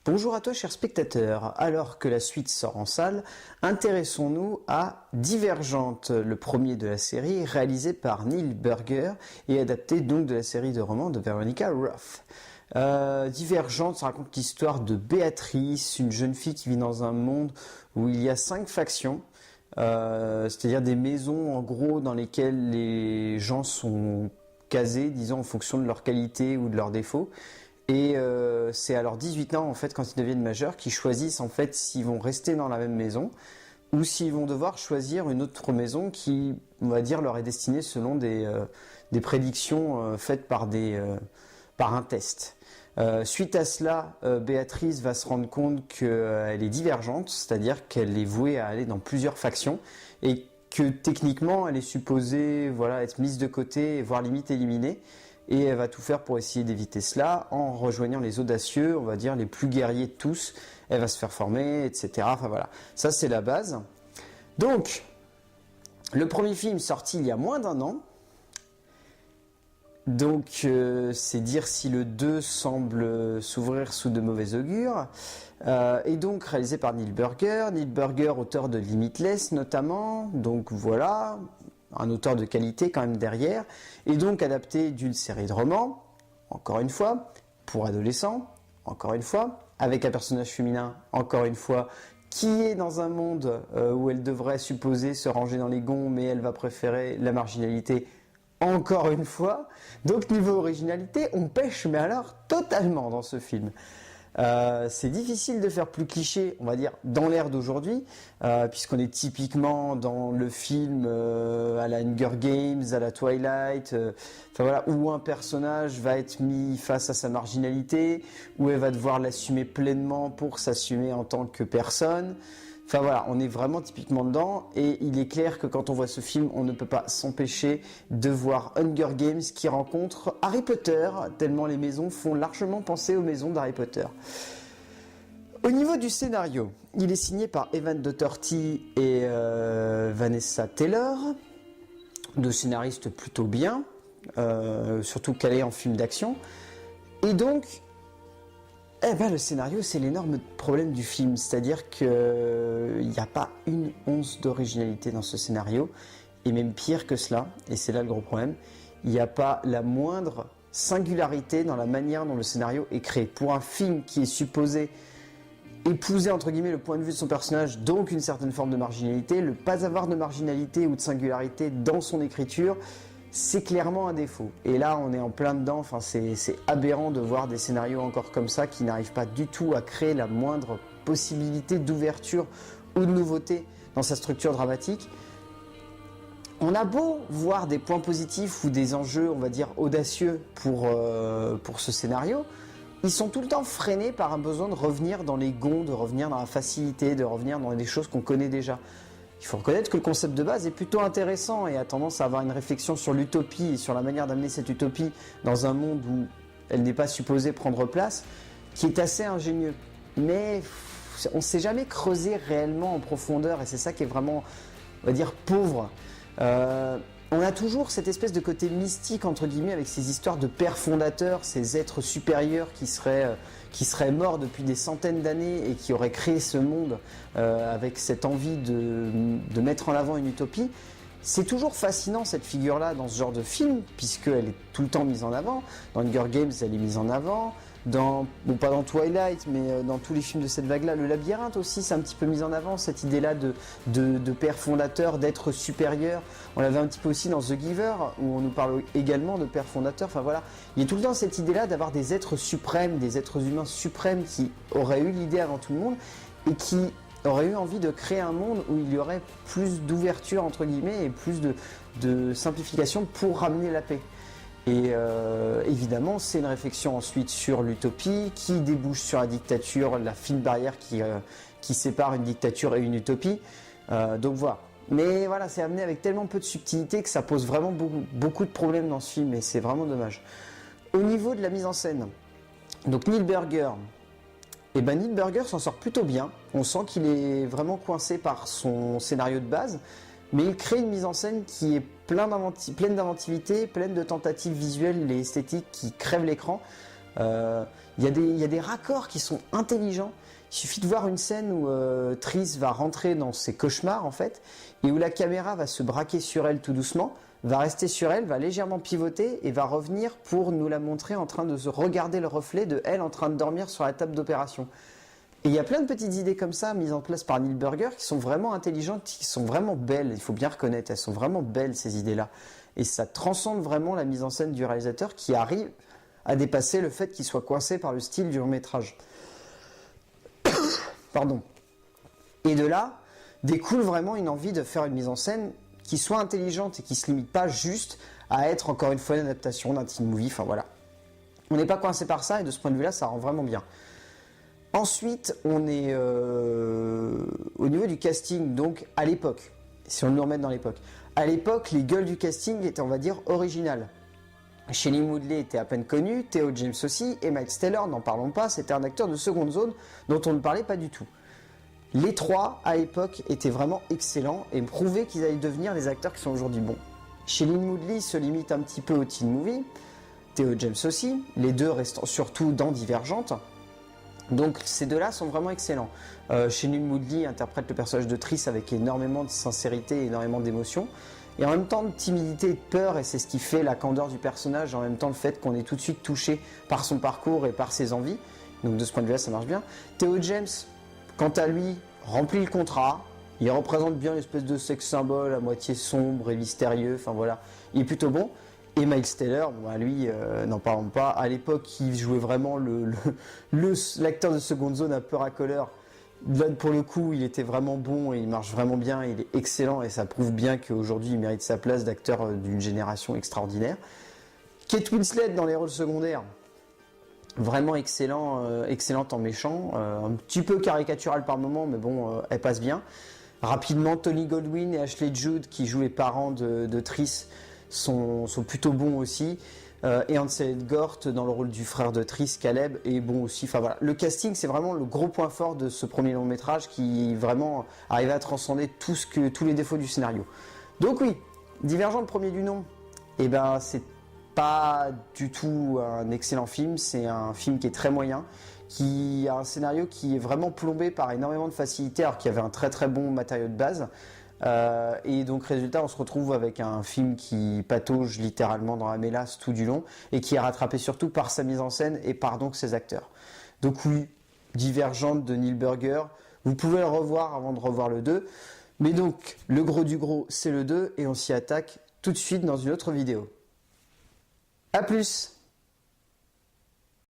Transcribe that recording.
Bonjour à toi cher spectateur, alors que la suite sort en salle, intéressons-nous à Divergente, le premier de la série réalisé par Neil Burger et adapté donc de la série de romans de Veronica Roth. Divergente, ça raconte l'histoire de Béatrice, une jeune fille qui vit dans un monde où il y a 5 factions, c'est-à-dire des maisons en gros dans lesquelles les gens sont casés, disons en fonction de leur qualité ou de leurs défauts. Et c'est à leurs 18 ans, en fait, quand ils deviennent majeurs, qu'ils choisissent en fait s'ils vont rester dans la même maison ou s'ils vont devoir choisir une autre maison qui, on va dire, leur est destinée selon des prédictions faites par un test. Suite à cela, Béatrice va se rendre compte qu'elle est divergente, c'est-à-dire qu'elle est vouée à aller dans plusieurs factions et que techniquement, elle est supposée être mise de côté, voire limite éliminée. Et elle va tout faire pour essayer d'éviter cela en rejoignant les audacieux, on va dire les plus guerriers de tous. Elle va se faire former, etc. Enfin voilà, ça c'est la base. Donc, le premier film sorti il y a moins d'1 an. Donc, c'est dire si le 2 semble s'ouvrir sous de mauvais augures. Et donc, réalisé par Neil Burger. Neil Burger, auteur de Limitless notamment. Donc voilà, un auteur de qualité quand même derrière, et donc adapté d'une série de romans, encore une fois, pour adolescents, encore une fois, avec un personnage féminin, encore une fois, qui est dans un monde où elle devrait supposer se ranger dans les gonds, mais elle va préférer la marginalité, encore une fois. Donc niveau originalité, on pêche, mais alors totalement dans ce film. C'est difficile de faire plus cliché, on va dire, dans l'ère d'aujourd'hui, puisqu'on est typiquement dans le film à la Hunger Games, à la Twilight, où un personnage va être mis face à sa marginalité, où elle va devoir l'assumer pleinement pour s'assumer en tant que personne. Enfin voilà, on est vraiment typiquement dedans, et il est clair que quand on voit ce film, on ne peut pas s'empêcher de voir Hunger Games qui rencontre Harry Potter, tellement les maisons font largement penser aux maisons d'Harry Potter. Au niveau du scénario, il est signé par Evan Doherty et Vanessa Taylor, deux scénaristes plutôt bien, surtout calés en film d'action, et donc le scénario, c'est l'énorme problème du film, c'est-à-dire qu'il n'y a pas une once d'originalité dans ce scénario, et même pire que cela, et c'est là le gros problème, il n'y a pas la moindre singularité dans la manière dont le scénario est créé. Pour un film qui est supposé épouser entre guillemets le point de vue de son personnage, donc une certaine forme de marginalité, le pas avoir de marginalité ou de singularité dans son écriture, c'est clairement un défaut. Et là, on est en plein dedans. C'est aberrant de voir des scénarios encore comme ça qui n'arrivent pas du tout à créer la moindre possibilité d'ouverture ou de nouveauté dans sa structure dramatique. On a beau voir des points positifs ou des enjeux, on va dire, audacieux pour ce scénario, ils sont tout le temps freinés par un besoin de revenir dans les gonds, de revenir dans la facilité, de revenir dans des choses qu'on connaît déjà. Il faut reconnaître que le concept de base est plutôt intéressant et a tendance à avoir une réflexion sur l'utopie et sur la manière d'amener cette utopie dans un monde où elle n'est pas supposée prendre place, qui est assez ingénieux. Mais on ne s'est jamais creusé réellement en profondeur et c'est ça qui est vraiment, on va dire, pauvre. On a toujours cette espèce de côté mystique, entre guillemets, avec ces histoires de pères fondateurs, ces êtres supérieurs qui seraient morts depuis des centaines d'années et qui auraient créé ce monde avec cette envie de mettre en avant une utopie. C'est toujours fascinant cette figure-là dans ce genre de film, puisqu'elle est tout le temps mise en avant. Dans Hunger Games, elle est mise en avant. Pas dans Twilight, mais dans tous les films de cette vague-là. Le Labyrinthe aussi, c'est un petit peu mis en avant, cette idée-là de père fondateur, d'être supérieur. On l'avait un petit peu aussi dans The Giver, où on nous parle également de père fondateur. Enfin voilà, il y a tout le temps cette idée-là d'avoir des êtres suprêmes, des êtres humains suprêmes qui auraient eu l'idée avant tout le monde et qui auraient eu envie de créer un monde où il y aurait plus d'ouverture, entre guillemets, et plus de simplification pour ramener la paix. Et évidemment, c'est une réflexion ensuite sur l'utopie qui débouche sur la dictature, la fine barrière qui sépare une dictature et une utopie. Donc voilà. Mais voilà, c'est amené avec tellement peu de subtilité que ça pose vraiment beaucoup de problèmes dans ce film et c'est vraiment dommage. Au niveau de la mise en scène, donc Neil Burger s'en sort plutôt bien. On sent qu'il est vraiment coincé par son scénario de base. Mais il crée une mise en scène qui est pleine d'inventivité, pleine de tentatives visuelles et esthétiques qui crèvent l'écran. Il Il y a des raccords qui sont intelligents. Il suffit de voir une scène où Triss va rentrer dans ses cauchemars en fait, et où la caméra va se braquer sur elle tout doucement, va rester sur elle, va légèrement pivoter et va revenir pour nous la montrer en train de se regarder le reflet de elle en train de dormir sur la table d'opération. Et il y a plein de petites idées comme ça mises en place par Neil Burger qui sont vraiment intelligentes, qui sont vraiment belles, il faut bien reconnaître, elles sont vraiment belles ces idées-là. Et ça transcende vraiment la mise en scène du réalisateur qui arrive à dépasser le fait qu'il soit coincé par le style du long-métrage. Pardon. Et de là découle vraiment une envie de faire une mise en scène qui soit intelligente et qui ne se limite pas juste à être encore une fois une adaptation d'un teen movie, enfin voilà. On n'est pas coincé par ça et de ce point de vue-là, ça rend vraiment bien. Ensuite, on est au niveau du casting, donc à l'époque, si on nous remet dans l'époque. À l'époque, les gueules du casting étaient, on va dire, originales. Shailene Woodley était à peine connu, Theo James aussi, et Miles Teller, n'en parlons pas, c'était un acteur de seconde zone dont on ne parlait pas du tout. Les trois, à l'époque, étaient vraiment excellents et prouvaient qu'ils allaient devenir les acteurs qui sont aujourd'hui bons. Shailene Woodley se limite un petit peu au teen movie, Theo James aussi, les deux restant surtout dans Divergente. Donc ces deux-là sont vraiment excellents. Shailene Woodley interprète le personnage de Triss avec énormément de sincérité et énormément d'émotion. Et en même temps de timidité et de peur, et c'est ce qui fait la candeur du personnage, en même temps le fait qu'on est tout de suite touché par son parcours et par ses envies. Donc de ce point de vue-là, ça marche bien. Theo James, quant à lui, remplit le contrat. Il représente bien l'espèce de sex symbole à moitié sombre et mystérieux. Enfin voilà, il est plutôt bon. Et Miles Teller, bon, lui, n'en parlons pas. À l'époque, il jouait vraiment l'acteur de seconde zone un peu racoleur. Là, pour le coup, il était vraiment bon et il marche vraiment bien. Il est excellent et ça prouve bien qu'aujourd'hui, il mérite sa place d'acteur d'une génération extraordinaire. Kate Winslet dans les rôles secondaires, vraiment excellent, excellente en méchant. Un petit peu caricatural par moment, mais bon, elle passe bien. Rapidement, Tony Goldwyn et Ashley Judd, qui jouent les parents de Triss, sont plutôt bons aussi. Et Ansel Elgort dans le rôle du frère de Triss, Caleb, est bon aussi. Enfin voilà, le casting c'est vraiment le gros point fort de ce premier long métrage qui vraiment arrive à transcender tous les défauts du scénario. Donc oui, Divergent, le premier du nom, et ben c'est pas du tout un excellent film, c'est un film qui est très moyen, qui a un scénario qui est vraiment plombé par énormément de facilité alors qu'il y avait un très très bon matériau de base. Et donc résultat on se retrouve avec un film qui patauge littéralement dans la mélasse tout du long et qui est rattrapé surtout par sa mise en scène et par donc ses acteurs. Donc oui, Divergente de Neil Burger, vous pouvez le revoir avant de revoir le 2, mais donc le gros du gros c'est le 2 et on s'y attaque tout de suite dans une autre vidéo. A plus.